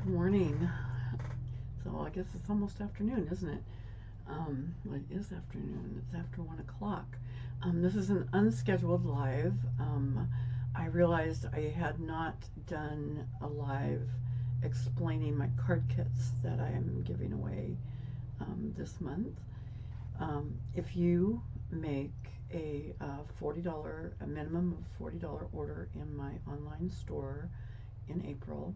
morning. So I guess it's almost afternoon, isn't it? Well, it is afternoon. It's after 1 o'clock. This is an unscheduled live. I realized I had not done a live explaining my card kits that I am giving away this month. If you make a minimum of $40 order in my online store in April,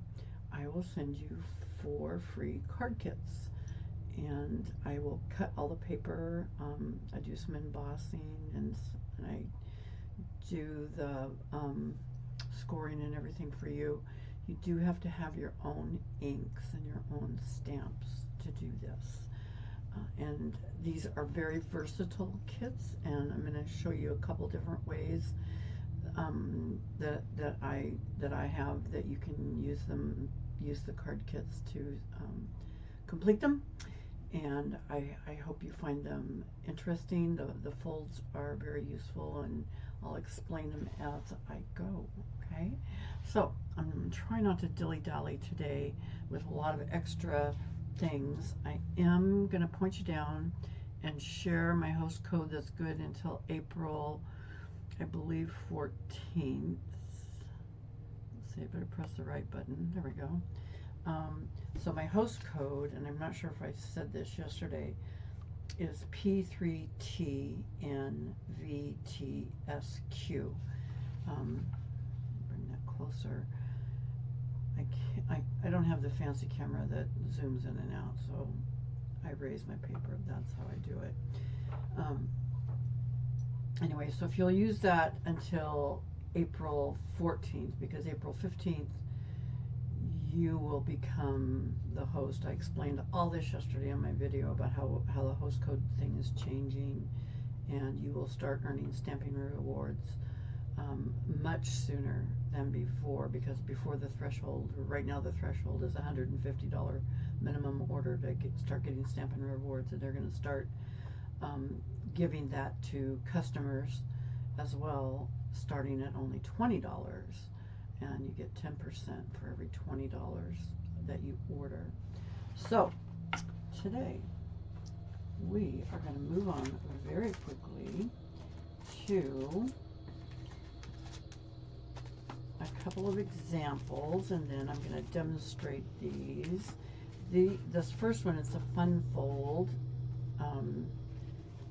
I will send you 4 free card kits, and I will cut all the paper. I do some embossing, and I do the scoring and everything for you. You do have to have your own inks and your own stamps to do this. And these are very versatile kits, and I'm going to show you a couple different ways that I have that you can use the card kits to complete them. And I hope you find them interesting. The folds are very useful, and I'll explain them as I go. Okay, so I'm going to try not to dilly-dally today with a lot of extra things. I am going to point you down and share my host code that's good until April, I believe, 14th. Let's see, I better press the right button. There we go. So my host code, and I'm not sure if I said this yesterday, is P3TNVTSQ. Bring that closer. I don't have the fancy camera that zooms in and out, so I raise my paper. That's how I do it. Anyway, so if you'll use that until April 14th, because April 15th you will become the host. I explained all this yesterday on my video about how the host code thing is changing, and you will start earning stamping rewards much sooner than before, because before the threshold, right now the threshold is $150 minimum order to start getting stamping rewards, and they're going to start giving that to customers as well, starting at only $20. And you get 10% for every $20 that you order. So today we are going to move on very quickly to a couple of examples, and then I'm going to demonstrate these. This first one is a fun fold.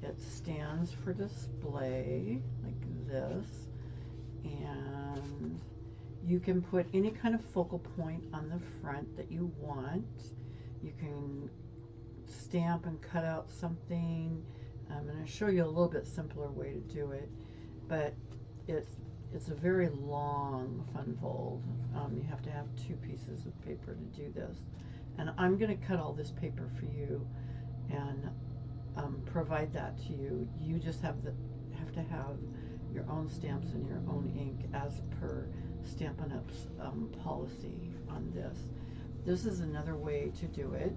It stands for display like this, and you can put any kind of focal point on the front that you want. You can stamp and cut out something. I'm going to show you a little bit simpler way to do it, but it's a very long fun fold. You have to have 2 pieces of paper to do this, and I'm going to cut all this paper for you and provide that to you. You just have to have your own stamps and your own ink as per Stampin' Up's policy on this. This is another way to do it,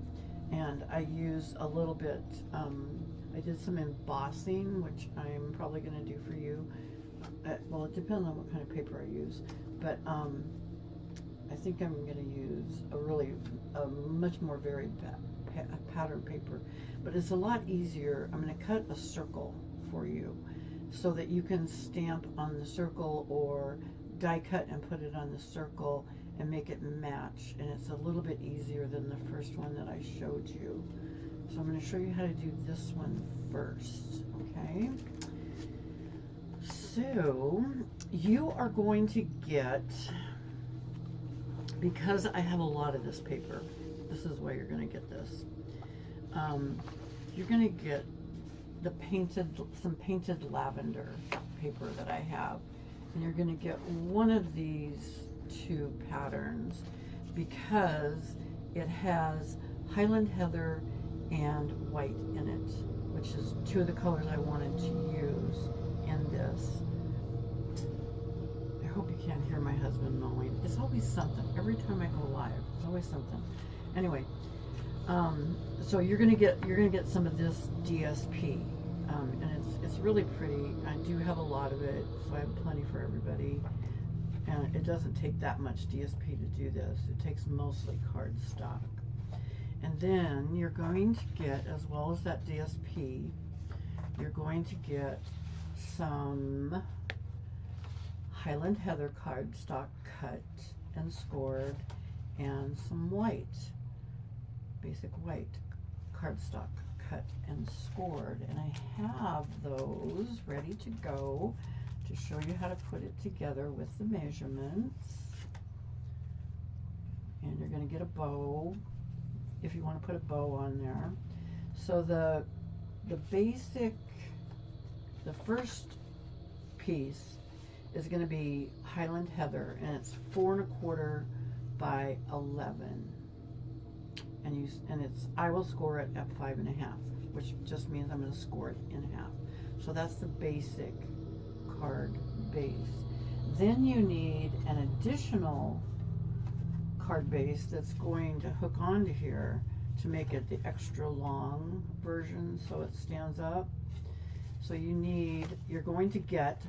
and I use a little bit, I did some embossing, which I'm probably going to do for you. Well, it depends on what kind of paper I use, but I think I'm going to use a much more varied pattern paper, but it's a lot easier. I'm going to cut a circle for you so that you can stamp on the circle, or die cut and put it on the circle and make it match, and it's a little bit easier than the first one that I showed you. So I'm going to show you how to do this one first. Okay, so you are going to get, because I have a lot of this paper, this is why you're going to get this. You're going to get some painted lavender paper that I have, and you're going to get one of these 2 patterns because it has Highland Heather and white in it, which is 2 of the colors I wanted to use in this. I hope you can't hear my husband mowing. It's always something. Every time I go live, it's always something. Anyway, so you're gonna get some of this DSP, and it's really pretty. I do have a lot of it, so I have plenty for everybody. And it doesn't take that much DSP to do this. It takes mostly cardstock. And then you're going to get, as well as that DSP, you're going to get some Highland Heather cardstock cut and scored, and some white, basic white cardstock cut and scored. And I have those ready to go to show you how to put it together with the measurements. And you're going to get a bow if you want to put a bow on there. So the basic, the first piece is going to be Highland Heather, and it's 4 1/4 by 11, and it's, I will score it at 5 1/2, which just means I'm going to score it in half. So that's the basic card base. Then you need an additional card base that's going to hook onto here to make it the extra long version so it stands up. So you're going to get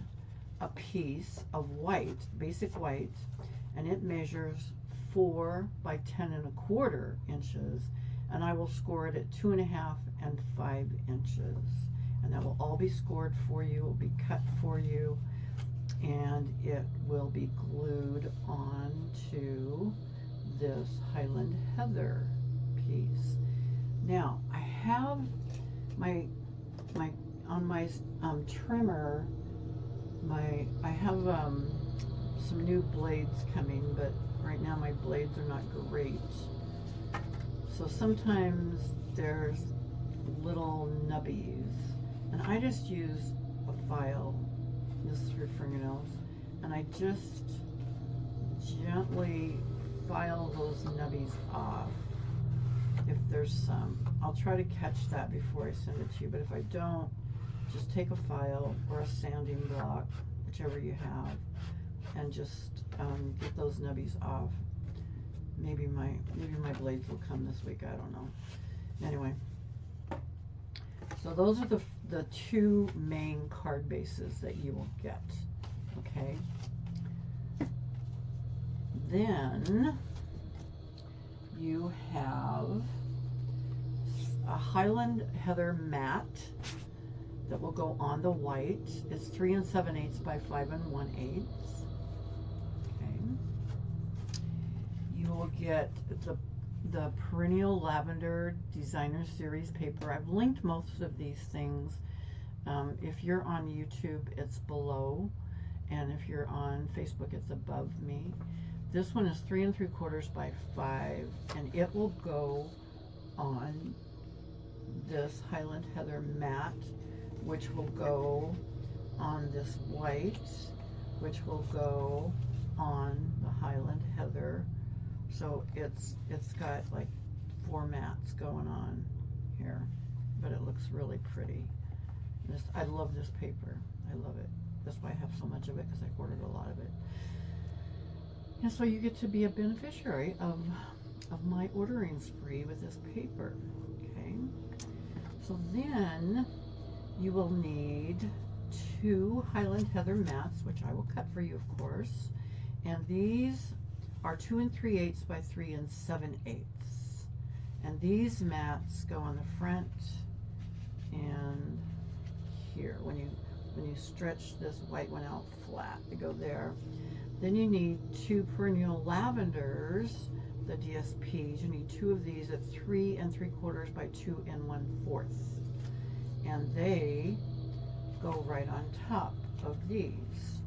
a piece of white, basic white, and it measures 4 by 10 1/4 inches, and I will score it at 2 1/2 and 5 inches, and that will all be scored for you, will be cut for you, and it will be glued onto this Highland Heather piece. Now I have on my trimmer, I have some new blades coming, but right now my blades are not great. So sometimes there's little nubbies, and I just use a file. This is for fingernails, and I just gently file those nubbies off if there's some. I'll try to catch that before I send it to you, but if I don't, just take a file or a sanding block, whichever you have, and just get those nubbies off. Maybe my blades will come this week, I don't know. Anyway, so those are the two main card bases that you will get, okay? Then you have a Highland Heather mat that will go on the white. It's 3 7/8 by 5 1/8. Okay. You will get the Perennial Lavender Designer Series paper. I've linked most of these things. If you're on YouTube, it's below, and if you're on Facebook, it's above me. This one is 3 3/4 by 5, and it will go on this Highland Heather mat, which will go on this white, which will go on the Highland Heather. So it's got like 4 mats going on here, but it looks really pretty. I love this paper. I love it. That's why I have so much of it, because I ordered a lot of it. And so you get to be a beneficiary of my ordering spree with this paper. Okay. So then you will need 2 Highland Heather mats, which I will cut for you, of course. And these are 2 3/8 by 3 7/8. And these mats go on the front and here. When you stretch this white one out flat, they go there. Then you need 2 Perennial Lavenders, the DSPs. You need 2 of these at 3 3/4 by 2 1/4. And they go right on top of these.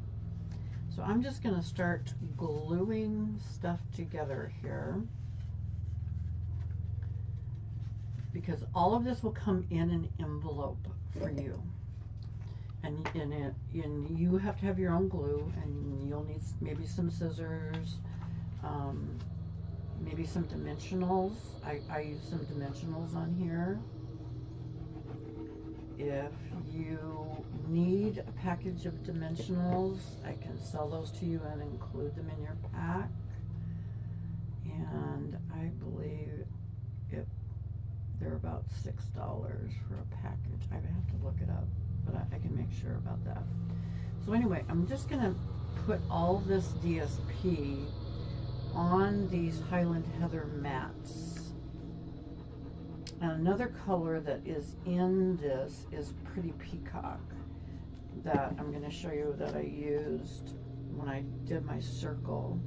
So I'm just going to start gluing stuff together here, because all of this will come in an envelope for you. And you have to have your own glue, and you'll need maybe some scissors, maybe some dimensionals. I use some dimensionals on here. If you need a package of dimensionals, I can sell those to you and include them in your pack. And I believe they're about $6 for a package. I have to look it up, but I can make sure about that. So anyway, I'm just gonna put all this DSP on these Highland Heather mats. And another color that is in this is Pretty Peacock that I'm going to show you that I used when I did my circle,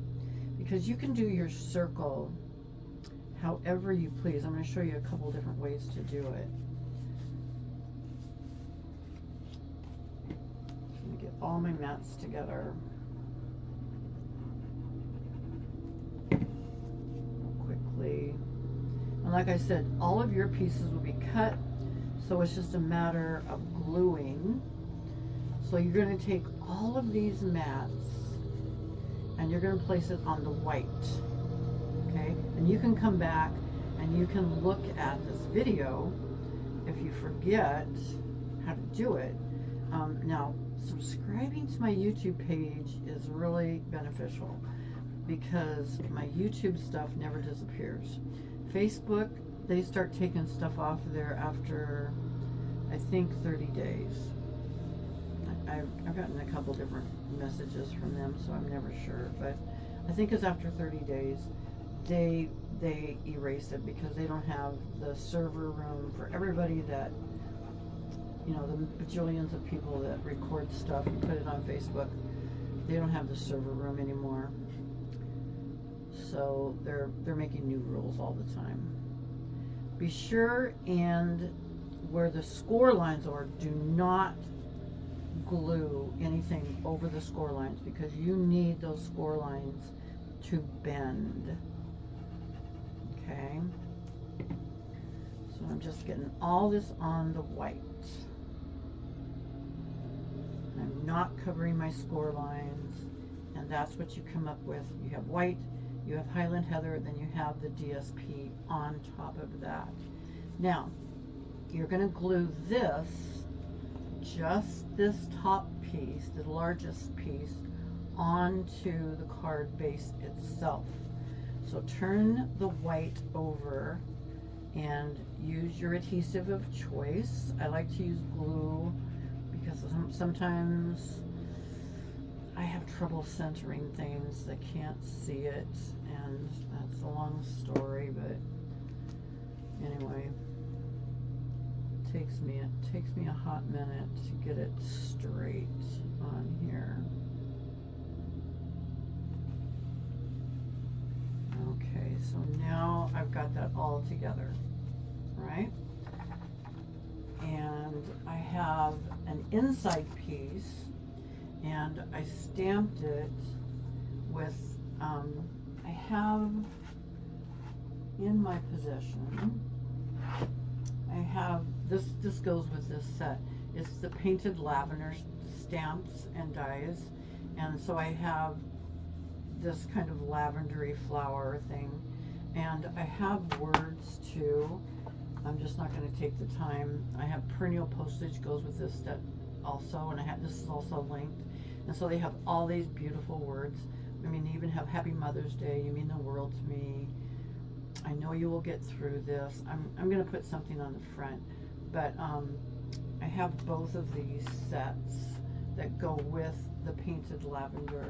because you can do your circle however you please. I'm going to show you a couple different ways to do it. I'm going to get all my mats together quickly. And like I said, all of your pieces will be cut, so it's just a matter of gluing. So you're going to take all of these mats and you're going to place it on the white, okay? And you can come back and you can look at this video if you forget how to do it. Now, subscribing to my YouTube page is really beneficial because my YouTube stuff never disappears. Facebook, they start taking stuff off of there after, I think, 30 days. I've gotten a couple different messages from them, so I'm never sure, but I think it's after 30 days they erase it because they don't have the server room for everybody that, you know, the bajillions of people that record stuff and put it on Facebook. They don't have the server room anymore. So they're making new rules all the time. Be sure, and where the score lines are, do not glue anything over the score lines because you need those score lines to bend. Okay? So I'm just getting all this on the white. I'm not covering my score lines, and that's what you come up with. You have white, you have Highland Heather, then you have the DSP on top of that. Now, you're going to glue this, just this top piece, the largest piece, onto the card base itself. So turn the white over and use your adhesive of choice. I like to use glue because sometimes I have trouble centering things. I can't see it, and that's a long story, but anyway, it takes me a hot minute to get it straight on here. Okay, so now I've got that all together, right? And I have an inside piece, and I stamped it with, I have in my possession, I have, this goes with this set. It's the painted lavender stamps and dies, and so I have this kind of lavendery flower thing, and I have words too. I'm just not going to take the time. I have perennial postage goes with this set also, and I have, this is also linked, and so they have all these beautiful words. I mean, they even have Happy Mother's Day, you mean the world to me, I know you will get through this. I'm going to put something on the front, but I have both of these sets that go with the painted lavender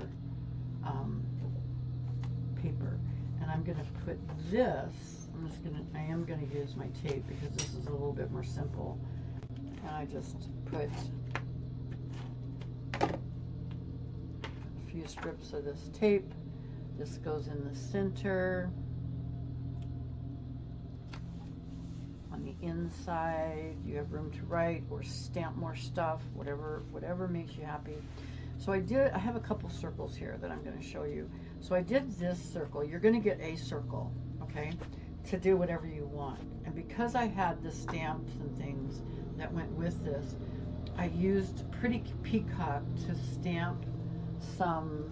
paper, and I'm going to put this, I am going to use my tape because this is a little bit more simple, and I just put a few strips of this tape. This goes in the center. On the inside, you have room to write or stamp more stuff, whatever makes you happy. So I have a couple circles here that I'm going to show you. So I did this circle. You're going to get a circle, okay, to do whatever you want. And because I had the stamps and things that went with this, I used Pretty Peacock to stamp some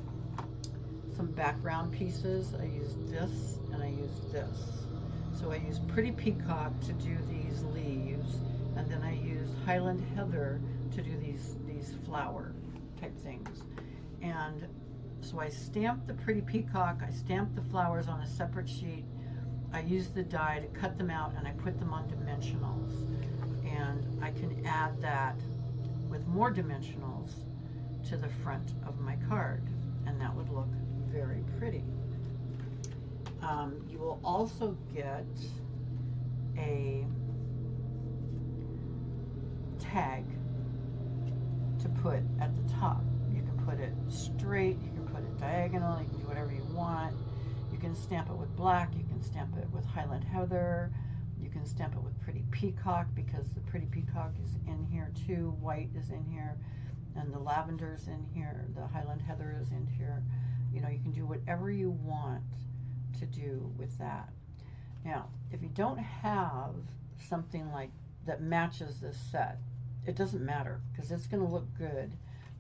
background pieces. I used this and I used this. So I used Pretty Peacock to do these leaves, and then I used Highland Heather to do these flower type things. And so I stamped the Pretty Peacock, I stamped the flowers on a separate sheet, I used the die to cut them out, and I put them on dimensionals. And I can add that with more dimensionals to the front of my card, and that would look very pretty. You will also get a tag to put at the top. You can put it straight, you can put it diagonal, you can do whatever you want. You can stamp it with black, you can stamp it with Highland Heather, you can stamp it with Pretty Peacock, because the Pretty Peacock is in here too, white is in here, and the lavender's in here, the Highland Heather is in here. You know, you can do whatever you want to do with that. Now, if you don't have something like that matches this set, it doesn't matter, because it's going to look good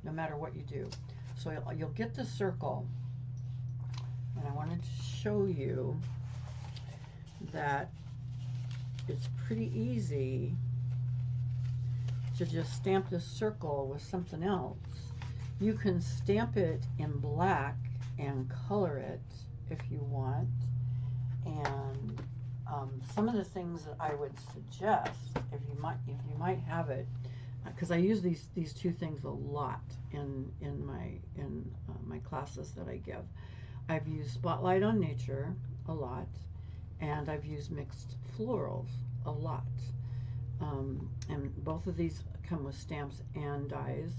no matter what you do. So you'll get the circle, and I wanted to show you that it's pretty easy to just stamp this circle with something else. You can stamp it in black and color it if you want, and some of the things that I would suggest, if you might have it, because I use these two things a lot in my classes that I give. I've used Spotlight on Nature a lot, and I've used mixed florals a lot. And both of these come with stamps and dies.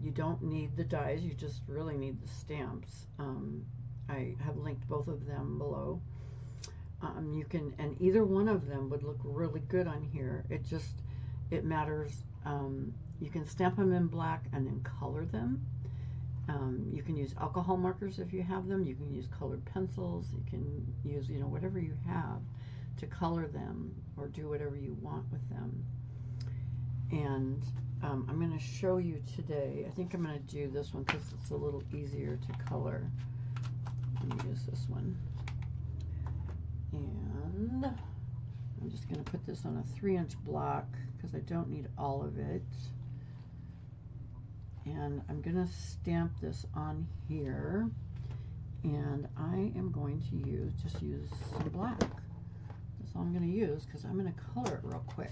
You don't need the dies, you just really need the stamps. I have linked both of them below. You can, and either one of them would look really good on here. It matters. You can stamp them in black and then color them. You can use alcohol markers if you have them. You can use colored pencils. You can use, you know, whatever you have to color them or do whatever you want with them. And I'm going to show you today. I think I'm going to do this one because it's a little easier to color. Let me use this one. And I'm just going to put this on a 3-inch block because I don't need all of it. And I'm going to stamp this on here, and I am going to just use some black. That's all I'm going to use because I'm going to color it real quick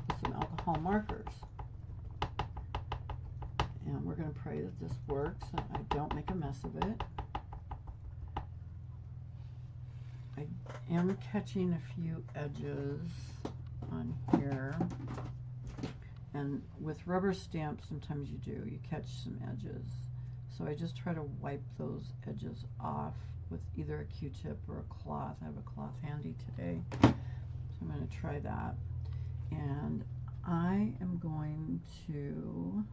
with some alcohol markers. And we're going to pray that this works, that I don't make a mess of it. I am catching a few edges on here. And with rubber stamps, sometimes you do. You catch some edges. So I just try to wipe those edges off with either a Q-tip or a cloth. I have a cloth handy today. So I'm going to try that. And I am going to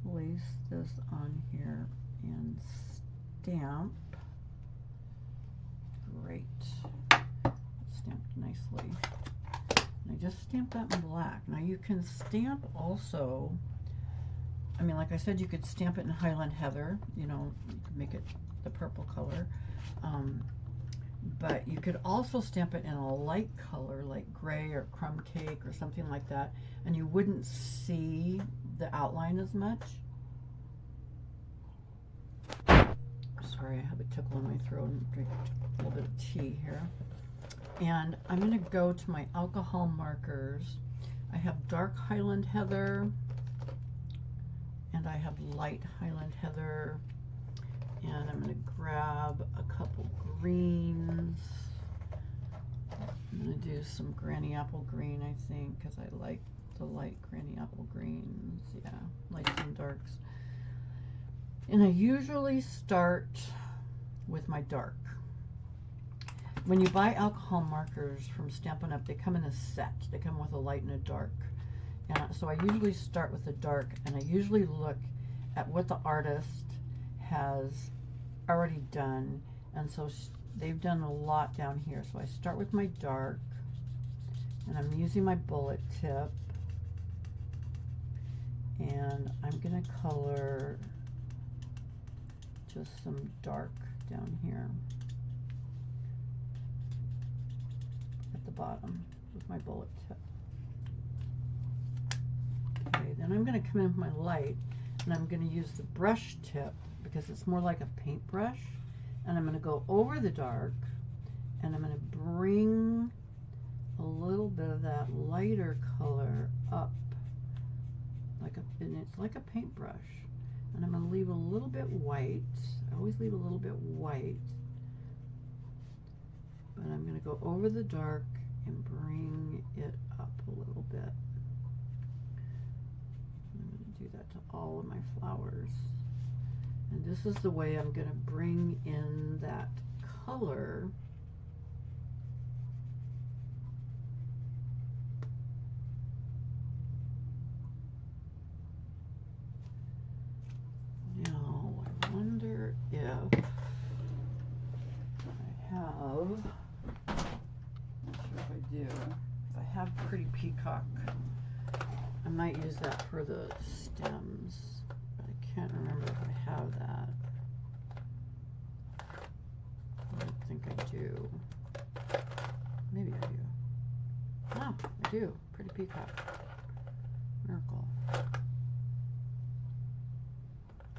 place this on here and stamp. Great. It's stamped nicely. And I just stamped that in black. Now you can stamp also, I mean, like I said, you could stamp it in Highland Heather, you know, you could make it the purple color. But you could also stamp it in a light color like gray or crumb cake or something like that, and you wouldn't see the outline as much. Sorry, I have a tickle in my throat and drink a little bit of tea here. And I'm going to go to my alcohol markers. I have dark Highland Heather, and I have light Highland Heather. And I'm going to grab a couple greens. I'm going to do some Granny Apple Green, I think, because I like the light Granny Apple Greens. Yeah, lights and darks. And I usually start with my dark. When you buy alcohol markers from Stampin' Up, they come in a set. They come with a light and a dark. And so I usually start with the dark, and I usually look at what the artist has already done. And so they've done a lot down here. So I start with my dark, and I'm using my bullet tip. And I'm going to color just some dark down here at the bottom with my bullet tip. Okay, then I'm going to come in with my light, and I'm going to use the brush tip because it's more like a paintbrush, and I'm going to go over the dark, and I'm going to bring a little bit of that lighter color up and it's like a paintbrush. And I'm going to leave a little bit white. I always leave a little bit white. But I'm going to go over the dark and bring it up a little bit. I'm going to do that to all of my flowers. And this is the way I'm going to bring in that color. Now, I wonder if I have, not sure if I do, if I have Pretty Peacock, I might use that for the stems. I can't remember if I have that. I don't think I do. Maybe I do. Ah, I do. Pretty Peacock. Miracle. I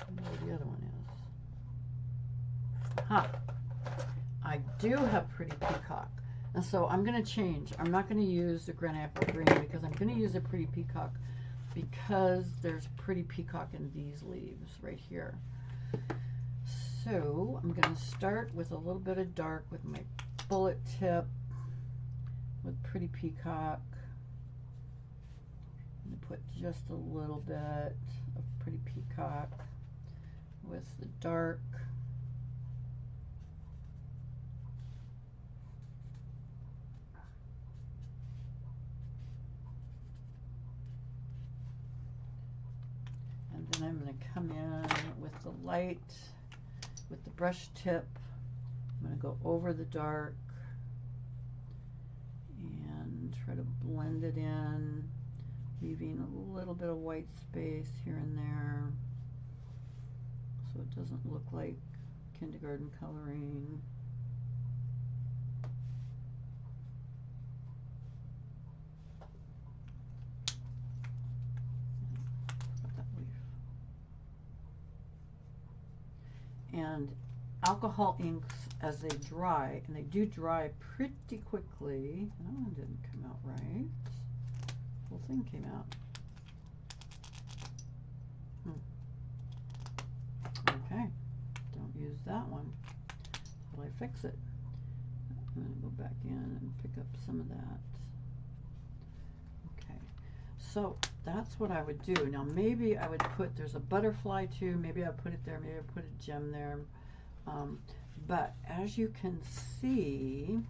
don't know what the other one is. Ha! I do have Pretty Peacock. And so I'm going to change. I'm not going to use the Granite Apple Green because I'm going to use a Pretty Peacock because there's Pretty Peacock in these leaves right here. So I'm going to start with a little bit of dark with my bullet tip with Pretty Peacock. I'm going to put just a little bit of Pretty Peacock with the dark. And then I'm going to come in with the light, with the brush tip. I'm going to go over the dark and try to blend it in, leaving a little bit of white space here and there so it doesn't look like kindergarten coloring. And alcohol inks, as they dry, and they do dry pretty quickly. That one didn't come out right. The whole thing came out. Okay, don't use that one until I fix it. I'm going to go back in and pick up some of that. Okay, so that's what I would do. Now maybe I would put, there's a butterfly too, maybe I'll put it there, maybe I'll put a gem there. But as you can see,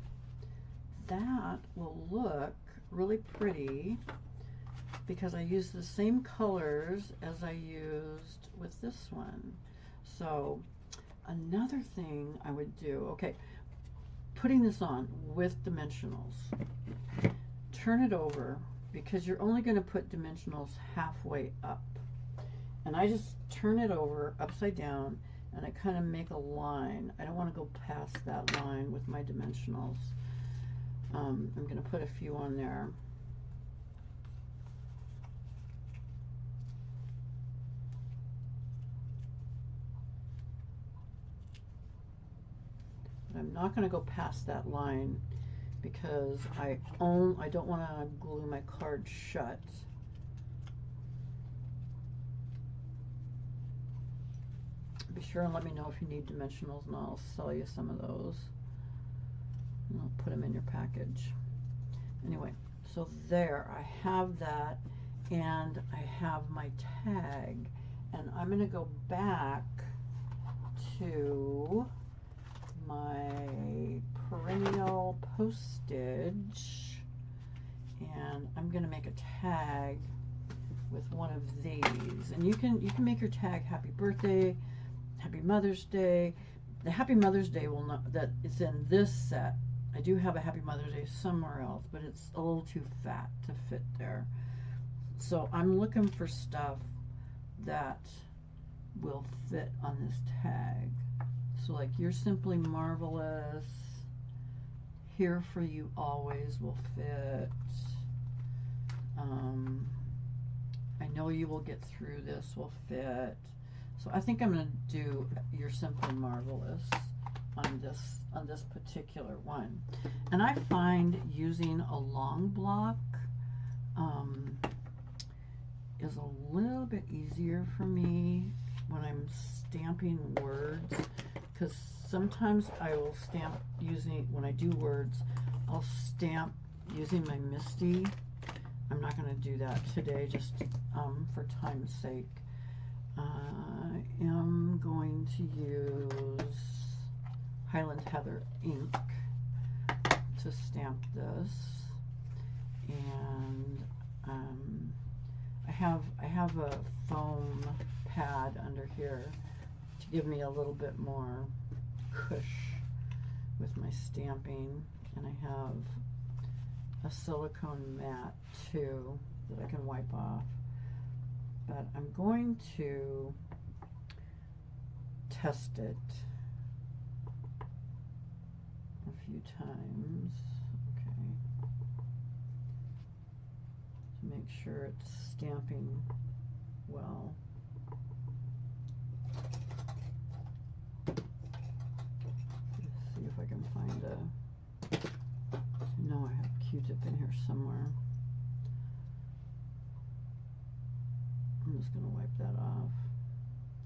that will look really pretty because I used the same colors as I used with this one. So another thing I would do, okay, putting this on with dimensionals, turn it over because you're only going to put dimensionals halfway up. And I just turn it over upside down and I kind of make a line. I don't want to go past that line with my dimensionals. I'm going to put a few on there. But I'm not going to go past that line because I don't want to glue my card shut. Be sure and let me know if you need dimensionals and I'll sell you some of those. And I'll put them in your package. Anyway, so there, I have that and I have my tag and I'm going to go back to my perennial postage and I'm going to make a tag with one of these. And you can make your tag Happy Birthday, Happy Mother's Day. The Happy Mother's Day will not, that it's in this set. I do have a Happy Mother's Day somewhere else, but it's a little too fat to fit there. So I'm looking for stuff that will fit on this tag. So like You're Simply Marvelous, Here For You Always will fit. I Know You Will Get Through This will fit. So I think I'm going to do You're Simply Marvelous on this particular one. And I find using a long block is a little bit easier for me when I'm stamping words, because sometimes I will stamp using, when I do words, I'll stamp using my Misty. I'm not going to do that today, just for time's sake. I am going to use Highland Heather ink to stamp this, and I have a foam pad under here to give me a little bit more cush with my stamping, and I have a silicone mat too that I can wipe off. But I'm going to test it a few times, okay, to make sure it's stamping well. Let's see if I can find a, I know I have a Q-tip in here somewhere. I'm just going to wipe that off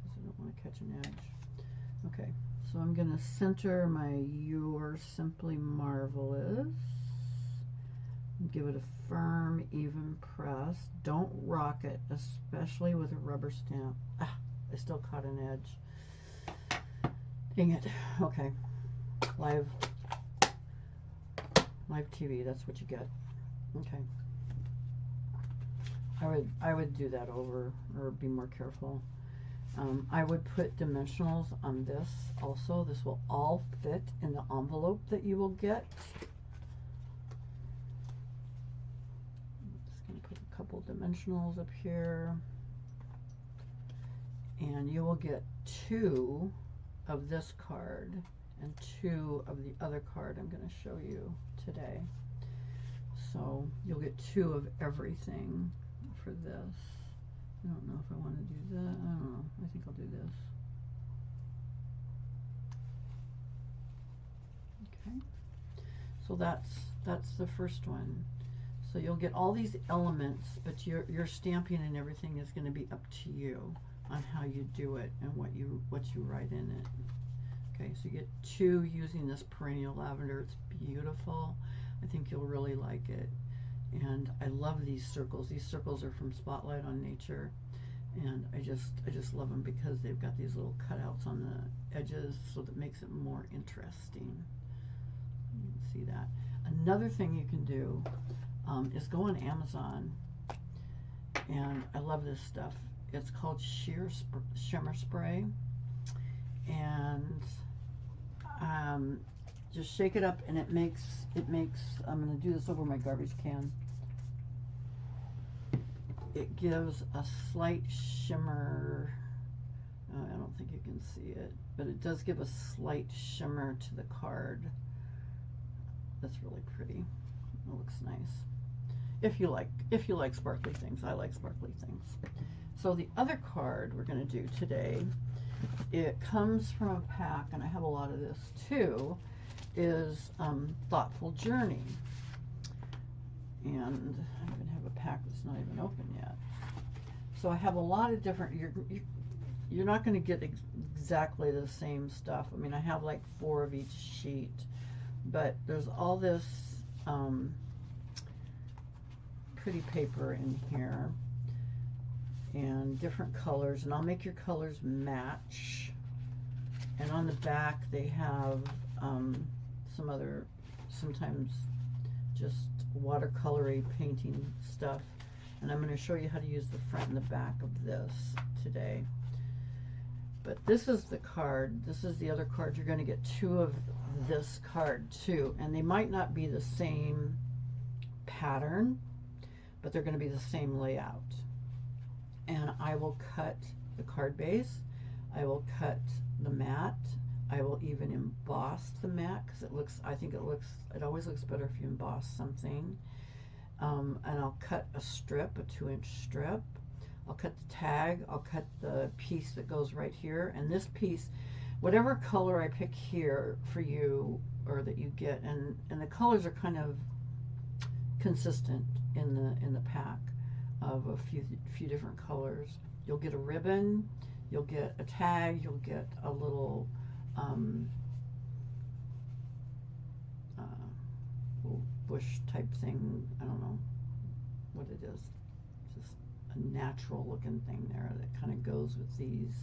because I don't want to catch an edge. Okay, so I'm going to center my You're Simply Marvelous. Give it a firm, even press. Don't rock it, especially with a rubber stamp. Ah, I still caught an edge. Dang it. Okay, live TV, that's what you get. Okay. I would do that over, or be more careful. I would put dimensionals on this also. This will all fit in the envelope that you will get. I'm just going to put a couple dimensionals up here. And you will get 2 of this card and 2 of the other card I'm going to show you today. So you'll get 2 of everything for this. I don't know if I want to do that. I don't know. I think I'll do this. Okay. So that's the first one. So you'll get all these elements, but your stamping and everything is going to be up to you on how you do it and what you write in it. Okay, so you get 2 using this perennial lavender. It's beautiful. I think you'll really like it. And I love these circles. These circles are from Spotlight on Nature, and I just love them because they've got these little cutouts on the edges, so that makes it more interesting. You can see that. Another thing you can do is go on Amazon, and I love this stuff. It's called Shimmer Spray, and just shake it up, and it makes, I'm going to do this over my garbage can. It gives a slight shimmer. I don't think you can see it, but it does give a slight shimmer to the card. That's really pretty. It looks nice. If you like sparkly things. I like sparkly things. So the other card we're going to do today, it comes from a pack, and I have a lot of this too, is Thoughtful Journey. And I even have a pack that's not even open yet. So I have a lot of different, you're not going to get exactly the same stuff. I mean, I have like 4 of each sheet, but there's all this pretty paper in here and different colors, and I'll make your colors match. And on the back they have some other, sometimes just watercolory painting stuff, and I'm going to show you how to use the front and the back of this today. But this is the card. This is the other card. You're going to get 2 of this card too, and they might not be the same pattern, but they're going to be the same layout. And I will cut the card base, I will cut the mat, I will even emboss the mat, because it looks, I think it always looks better if you emboss something. And I'll cut a strip, a 2-inch strip. I'll cut the tag, I'll cut the piece that goes right here, and this piece, whatever color I pick here for you, or that you get, and the colors are kind of consistent in the pack. of a few different colors. You'll get a ribbon, you'll get a tag, you'll get a little little bush type thing. I don't know what it is. Just a natural looking thing there that kind of goes with these.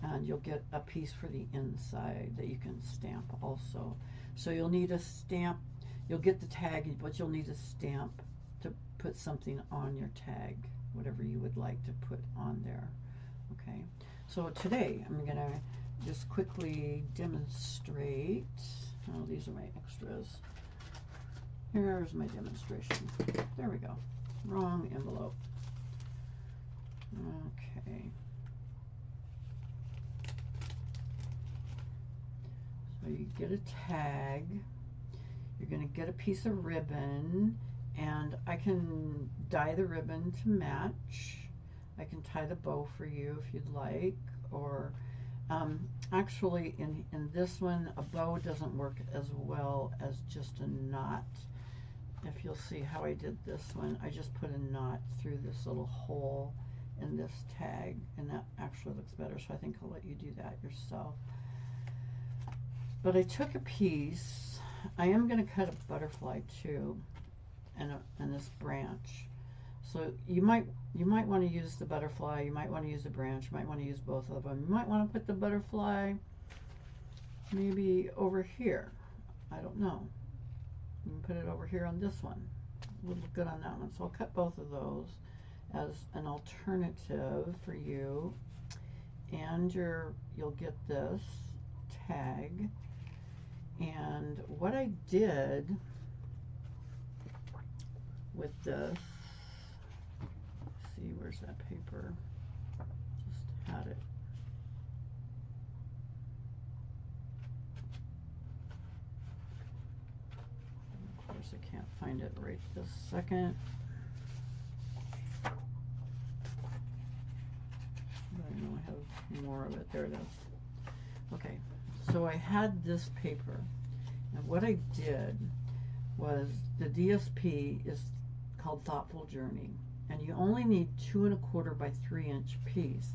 And you'll get a piece for the inside that you can stamp also. So you'll need a stamp. You'll get the tag, but you'll need a stamp to put something on your tag, whatever you would like to put on there. Okay, so today I'm gonna just quickly demonstrate. Oh, these are my extras. Here's my demonstration. There we go. Wrong envelope. Okay. So you get a tag. You're going to get a piece of ribbon, and I can dye the ribbon to match. I can tie the bow for you if you'd like, or actually in this one a bow doesn't work as well as just a knot. If you'll see how I did this one, I just put a knot through this little hole in this tag, and that actually looks better, so I think I'll let you do that yourself. But I took a piece. I am going to cut a butterfly too, and this branch. So you might want to use the butterfly, you might want to use the branch, you might want to use both of them. You might want to put the butterfly maybe over here. I don't know. You can put it over here on this one. It would look good on that one. So I'll cut both of those as an alternative for you. And you'll get this tag. And what I did with this, let's see, where's that paper? Just had it. Of course, I can't find it right this second. But I know I have more of it. There it is. Okay. So I had this paper, and what I did was, the DSP is called Thoughtful Journey, and you only need 2 1/4 by 3 inch piece.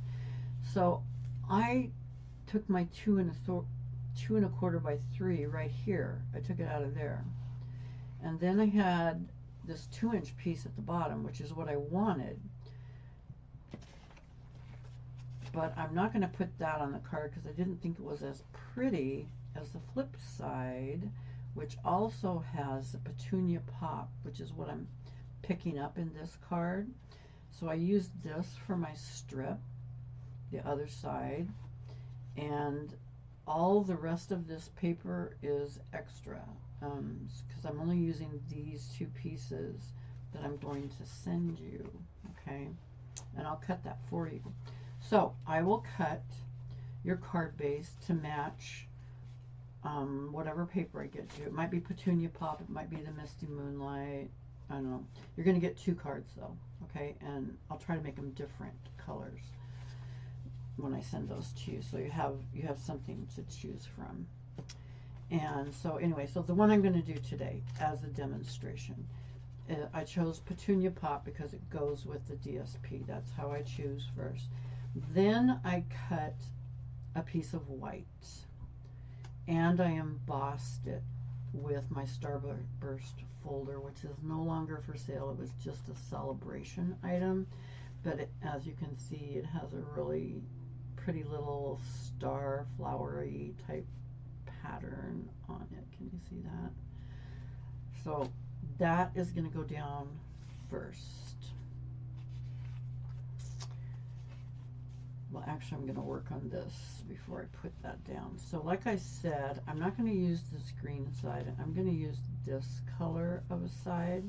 So I took my 2 1/4 by 3 right here. I took it out of there, and then I had this 2 inch piece at the bottom, which is what I wanted. But I'm not going to put that on the card because I didn't think it was as pretty as the flip side, which also has the petunia pop, which is what I'm picking up in this card. So I used this for my strip, the other side, and all the rest of this paper is extra because I'm only using these 2 pieces that I'm going to send you, okay? And I'll cut that for you. So I will cut your card base to match whatever paper I get you. It might be Petunia Pop, it might be the Misty Moonlight, I don't know. You're going to get 2 cards though, okay? And I'll try to make them different colors when I send those to you, so you have something to choose from. And so anyway, so the one I'm going to do today as a demonstration, I chose Petunia Pop because it goes with the DSP. That's how I choose first. Then I cut a piece of white, and I embossed it with my Starburst folder, which is no longer for sale. It was just a celebration item, but as you can see, it has a really pretty little star flowery type pattern on it. Can you see that? So that is going to go down first. Well, actually, I'm going to work on this before I put that down. So like I said, I'm not going to use this green side. I'm going to use this color of a side.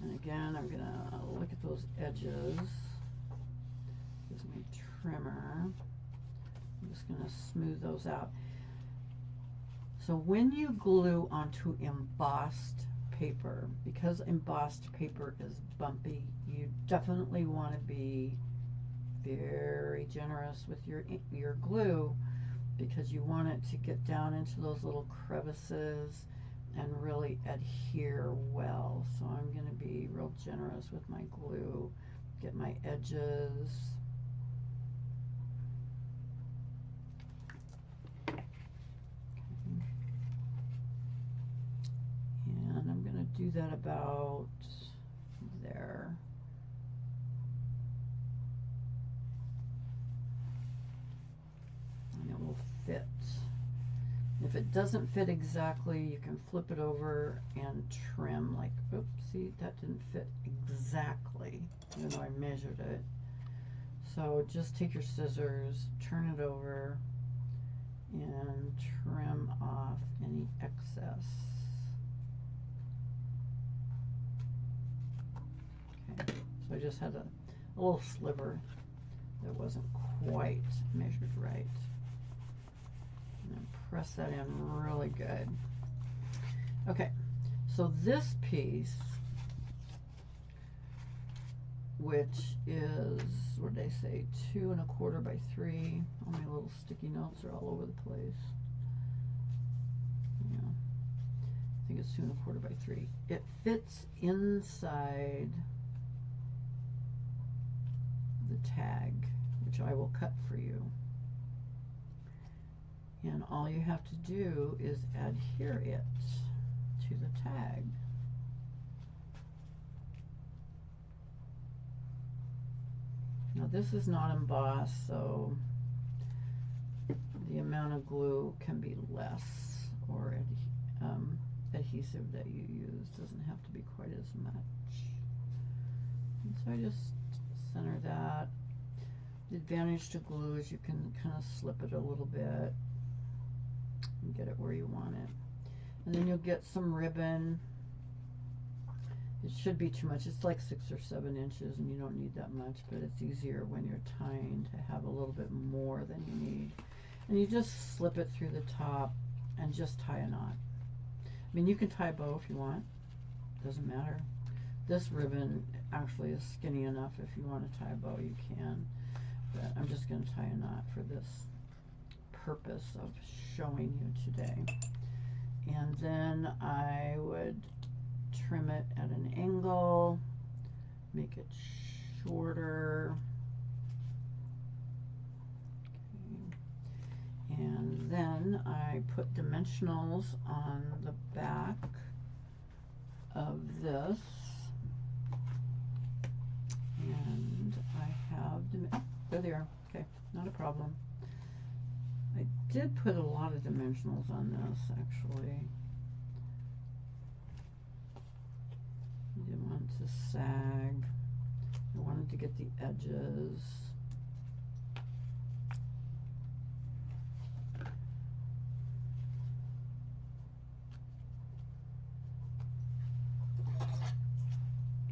And again, I'm going to look at those edges. Here's my trimmer. I'm just going to smooth those out. So when you glue onto embossed paper, because embossed paper is bumpy, you definitely want to be very generous with your glue, because you want it to get down into those little crevices and really adhere well. So I'm going to be real generous with my glue. Get my edges. Okay. And I'm going to do that about there. And it will fit. If it doesn't fit exactly, you can flip it over and trim, like, oops, see, that didn't fit exactly, even though I measured it. So just take your scissors, turn it over, and trim off any excess. Okay, so I just had a little sliver that wasn't quite measured right. And press that in really good. Okay, so this piece, which is, what did I say, 2 1/4 by 3. All my little sticky notes are all over the place. Yeah, I think it's 2 1/4 by 3. It fits inside the tag, which I will cut for you. And all you have to do is adhere it to the tag. Now this is not embossed, so the amount of glue can be less, or adhesive that you use doesn't have to be quite as much. And so I just center that. The advantage to glue is you can kind of slip it a little bit and get it where you want it. And then you'll get some ribbon. It should be too much. It's like 6 or 7 inches, and you don't need that much, but it's easier when you're tying to have a little bit more than you need. And you just slip it through the top and just tie a knot. I mean, you can tie a bow if you want. Doesn't matter. This ribbon actually is skinny enough. If you want to tie a bow, you can. But I'm just going to tie a knot for this purpose of showing you today. And then I would trim it at an angle, make it shorter. Okay. And then I put dimensionals on the back of this. And I have, oh, there, okay, not a problem. I did put a lot of dimensionals on this, actually. I didn't want it to sag. I wanted to get the edges.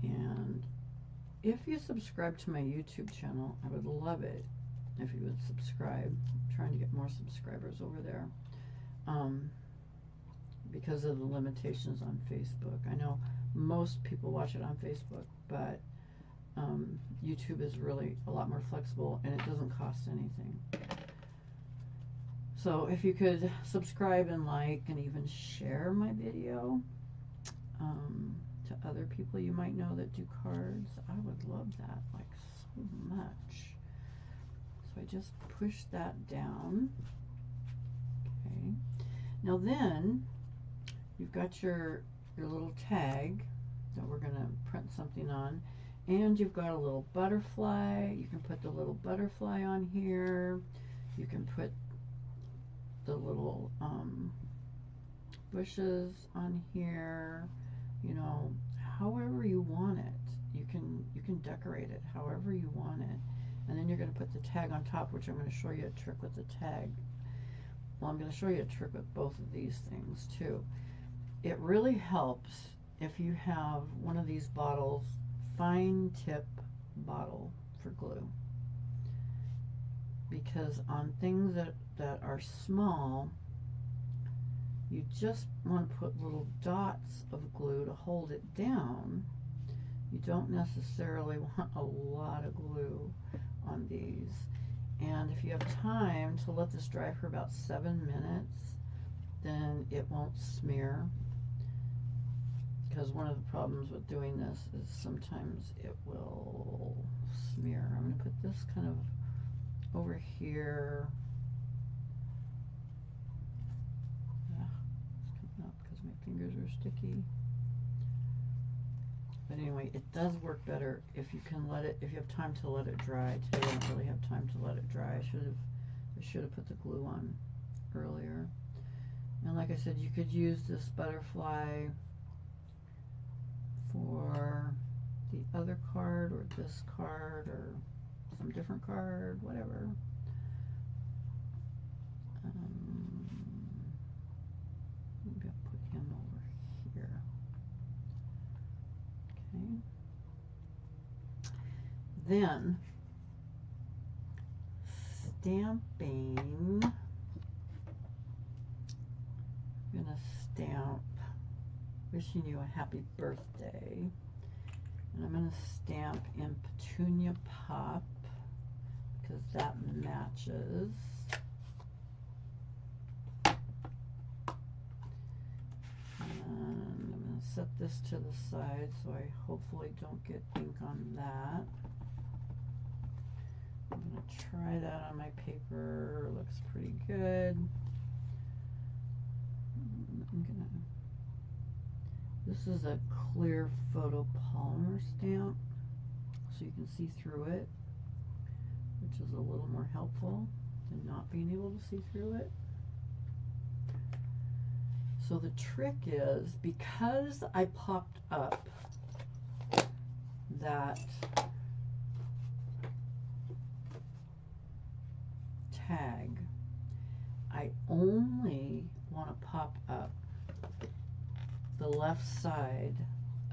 And if you subscribe to my YouTube channel, I would love it if you would subscribe. I'm trying to get more subscribers over there because of the limitations on Facebook. I know most people watch it on Facebook, but YouTube is really a lot more flexible, and it doesn't cost anything. So if you could subscribe and like and even share my video to other people you might know that do cards, I would love that, like, so much. So I just push that down. Okay. Now then, you've got your little tag that we're going to print something on, and you've got a little butterfly. You can put the little butterfly on here. You can put the little bushes on here, you know, however you want it. You can decorate it however you want it. And then you're going to put the tag on top, which I'm going to show you a trick with the tag. Well, I'm going to show you a trick with both of these things too. It really helps if you have one of these bottles, fine tip bottle for glue, because on things that are small, you just want to put little dots of glue to hold it down. You don't necessarily want a lot of glue on these. And if you have time to let this dry for about 7 minutes, then it won't smear. because one of the problems with doing this is sometimes it will smear. I'm going to put this kind of over here. It's coming up because my fingers are sticky. But anyway, it does work better if you can let it, if you have time to let it dry. Today I don't really have time to let it dry. I should have put the glue on earlier. And like I said, you could use this butterfly for the other card or this card or some different card, whatever. Maybe I'll put him over here. Okay. Then stamping. I'm gonna stamp wishing you a happy birthday, and I'm gonna stamp in Petunia Pop because that matches. And I'm gonna set this to the side so I hopefully don't get ink on that. I'm gonna try that on my paper. Looks pretty good. This is a clear photopolymer stamp, so you can see through it, which is a little more helpful than not being able to see through it. So the trick is, because I popped up that tag, I only want to pop up the left side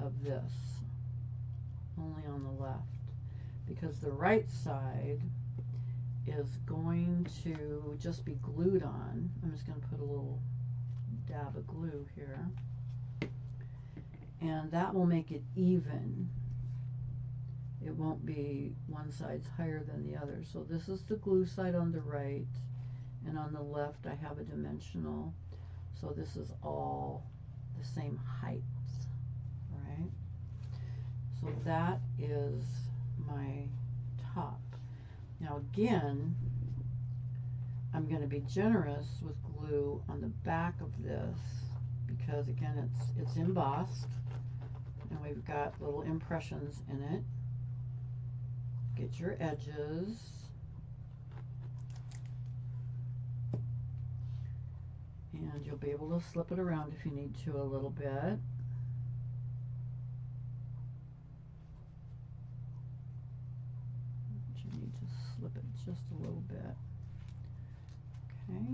of this, only on the left, because the right side is going to just be glued on. I'm just going to put a little dab of glue here, and that will make it even. It won't be one side's higher than the other. So this is the glue side on the right, and on the left I have a dimensional, so this is all the same height, right? So that is my top. Now again, I'm going to be generous with glue on the back of this because again it's embossed and we've got little impressions in it. Get your edges. And you'll be able to slip it around if you need to a little bit. But you need to slip it just a little bit. Okay.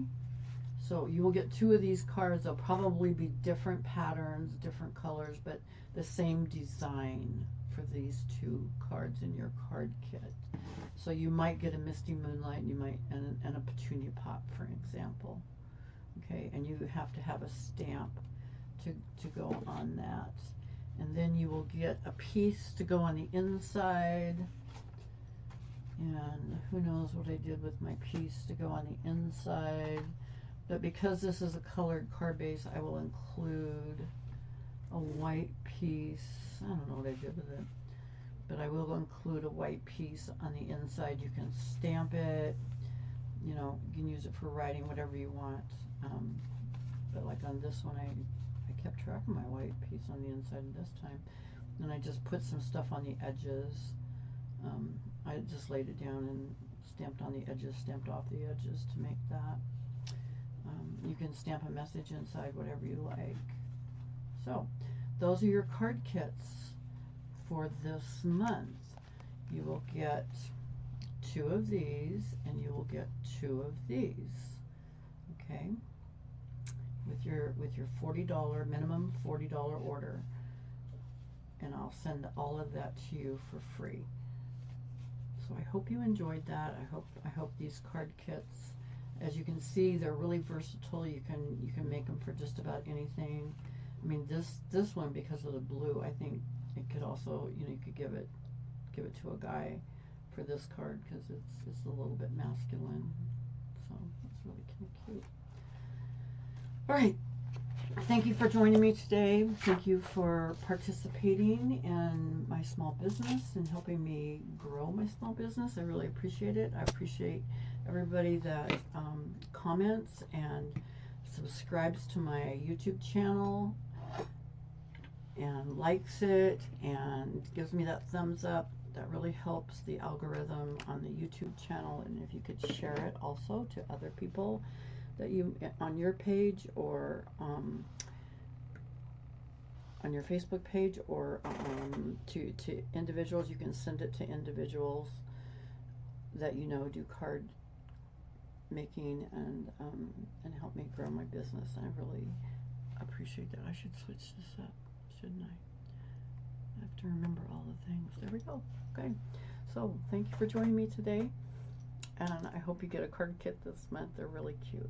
So you will get 2 of these cards. They'll probably be different patterns, different colors, but the same design for these 2 cards in your card kit. So you might get a Misty Moonlight, you might and a Petunia Pop, for example. Okay, and you have to have a stamp to go on that. And then you will get a piece to go on the inside. And who knows what I did with my piece to go on the inside. But because this is a colored card base, I will include a white piece. I don't know what I did with it, but I will include a white piece on the inside. You can stamp it, you know, you can use it for writing, whatever you want. But like on this one, I kept track of my white piece on the inside this time. And I just put some stuff on the edges. I just laid it down and stamped on the edges, stamped off the edges to make that. You can stamp a message inside, whatever you like. So those are your card kits for this month. You will get 2 of these and you will get 2 of these. Okay, with your $40 minimum $40 order, and I'll send all of that to you for free. So I hope you enjoyed that. I hope these card kits, as you can see, they're really versatile. You can make them for just about anything. I mean, this one, because of the blue, I think it could also, you know, you could give it to a guy for this card because it's a little bit masculine. So it's really kind of cute. All right, thank you for joining me today. Thank you for participating in my small business and helping me grow my small business. I really appreciate it. I appreciate everybody that comments and subscribes to my YouTube channel and likes it and gives me that thumbs up. That really helps the algorithm on the YouTube channel. And if you could share it also to other people that you on your page, or on your Facebook page, or to individuals. You can send it to individuals that you know do card making and help me grow my business. I really appreciate that. I should switch this up, shouldn't I? I have to remember all the things. There we go. Okay, so thank you for joining me today, and I hope you get a card kit this month. They're really cute.